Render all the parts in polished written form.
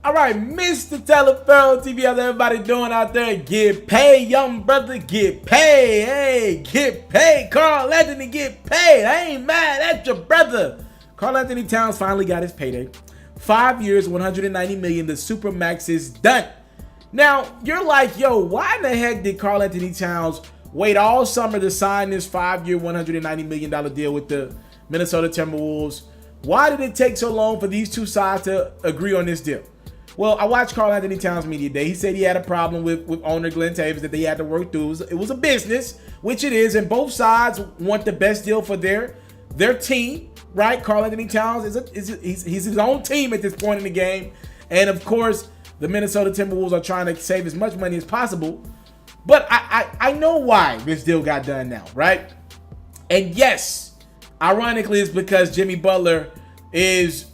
All right, Mr. TALIAFERRO'S TV, how's everybody doing out there? Get paid, young brother, get paid. Hey, get paid. Karl Anthony, get paid. I ain't mad at your brother. Karl-Anthony Towns finally got his payday. 5 years, $190 million. The Supermax is done. Now, you're like, yo, why in the heck did Karl-Anthony Towns wait all summer to sign this 5-year, $190 million deal with the Minnesota Timberwolves? Why did it take so long for these two sides to agree on this deal? Well, I watched Karl-Anthony Towns media day. He said he had a problem with owner Glenn Tavis that they had to work through. It was a business, which it is, and both sides want the best deal for their team, right? Karl-Anthony Towns he's his own team at this point in the game, and of course, the Minnesota Timberwolves are trying to save as much money as possible. But I know why this deal got done now, right? And yes, ironically, it's because Jimmy Butler is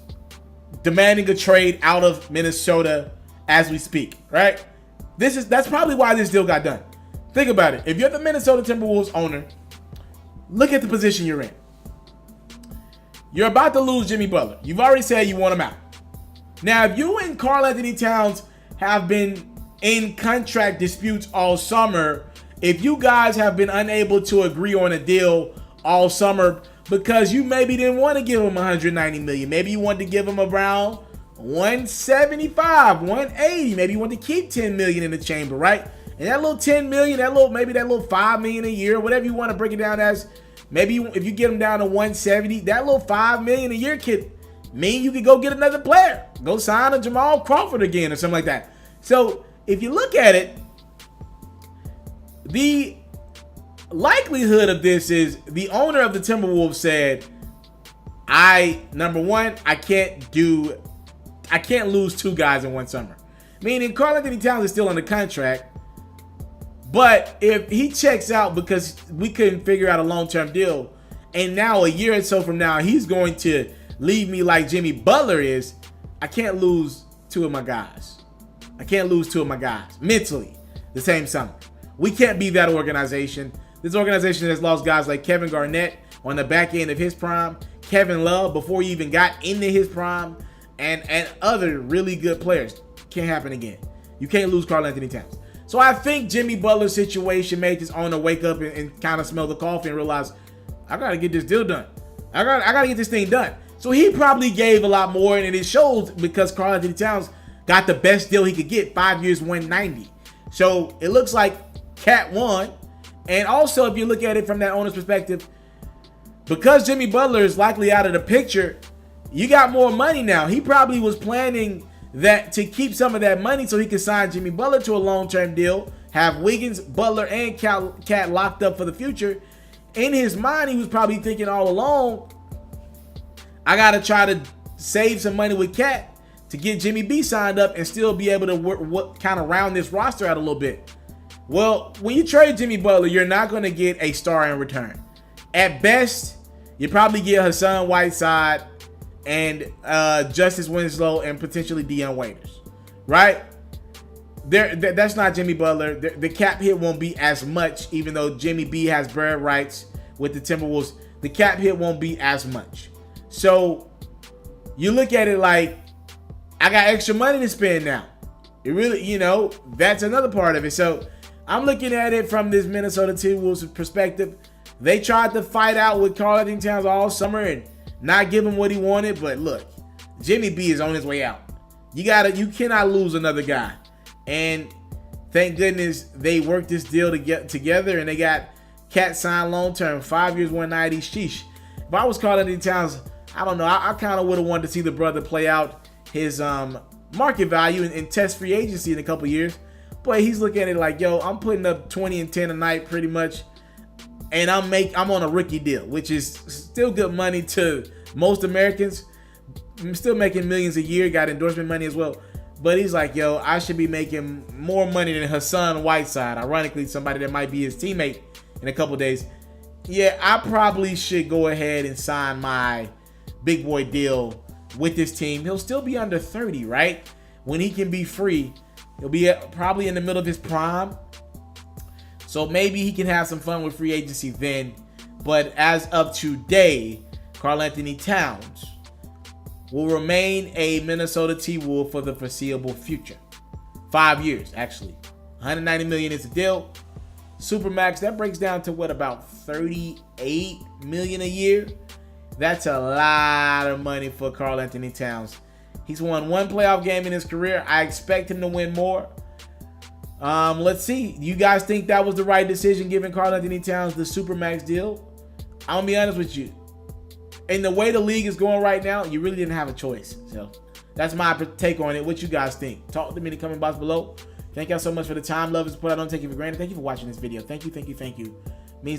demanding a trade out of Minnesota as we speak, right? That's probably why this deal got done. Think about it. If you're the Minnesota Timberwolves owner, look at the position you're in. You're about to lose Jimmy Butler. You've already said you want him out. Now, if you and Karl-Anthony Towns have been in contract disputes all summer, if you guys have been unable to agree on a deal all summer because you maybe didn't want to give him $190 million, maybe you wanted to give him around 175, 180, maybe you want to keep $10 million in the chamber, right? And that little $10 million, maybe that little $5 million a year, whatever you want to break it down as, maybe if you get him down to 170, that little $5 million a year could mean you could go get another player, go sign a Jamal Crawford again or something like that. So if you look at it, the likelihood of this is the owner of the Timberwolves said, number one, I can't lose two guys in one summer. Meaning Karl-Anthony Towns is still under contract, but if he checks out because we couldn't figure out a long-term deal, and now a year or so from now he's going to leave me like Jimmy Butler is, I can't lose two of my guys. I can't lose two of my guys mentally the same summer. We can't be that organization. This organization has lost guys like Kevin Garnett on the back end of his prime, Kevin Love before he even got into his prime, and other really good players. Can't happen again. You can't lose Karl-Anthony Towns. So I think Jimmy Butler's situation made his owner wake up and kind of smell the coffee and realize, I got to get this deal done. I got to get this thing done. So he probably gave a lot more, and it shows because Karl-Anthony Towns got the best deal he could get, 5 years, 190. So it looks like Cat won. And also, if you look at it from that owner's perspective, because Jimmy Butler is likely out of the picture, you got more money now. He probably was planning that to keep some of that money so he could sign Jimmy Butler to a long-term deal, have Wiggins, Butler, and Cat locked up for the future. In his mind, he was probably thinking all along, I got to try to save some money with Cat to get Jimmy B signed up and still be able to work kind of round this roster out a little bit. Well, when you trade Jimmy Butler, you're not going to get a star in return. At best, you probably get Hassan Whiteside and Justice Winslow and potentially Dion Waiters, right? That's not Jimmy Butler. The cap hit won't be as much, even though Jimmy B has bird rights with the Timberwolves. The cap hit won't be as much. So you look at it like, I got extra money to spend now. It really, that's another part of it. So I'm looking at it from this Minnesota Timberwolves perspective. They tried to fight out with Karl-Anthony Towns all summer and not give him what he wanted. But look, Jimmy B is on his way out. You cannot lose another guy. And thank goodness they worked this deal to get together and they got Cat signed long term, 5 years, 190. Sheesh. If I was Karl-Anthony Towns, I don't know. I kind of would have wanted to see the brother play out his market value and test free agency in a couple years. But he's looking at it like, yo, I'm putting up 20 and 10 a night pretty much, and I'm on a rookie deal, which is still good money to most Americans. I'm still making millions a year, got endorsement money as well. But he's like, yo, I should be making more money than Hassan Whiteside. Ironically, somebody that might be his teammate in a couple days. Yeah, I probably should go ahead and sign my big boy deal with this team. He'll still be under 30, right? When he can be free, he'll be probably in the middle of his prime. So maybe he can have some fun with free agency then. But as of today, Karl-Anthony Towns will remain a Minnesota T-Wolf for the foreseeable future. 5 years, actually. $190 million is the deal. Supermax, that breaks down to what, about $38 million a year? That's a lot of money for Karl Anthony Towns. He's won 1 playoff game in his career. I expect him to win more. Let's see. You guys think that was the right decision, giving Karl Anthony Towns the Supermax deal? I'm going to be honest with you. In the way the league is going right now, you really didn't have a choice. So that's my take on it. What you guys think? Talk to me in the comment box below. Thank y'all so much for the time, love, and support. I don't take it for granted. Thank you for watching this video. Thank you.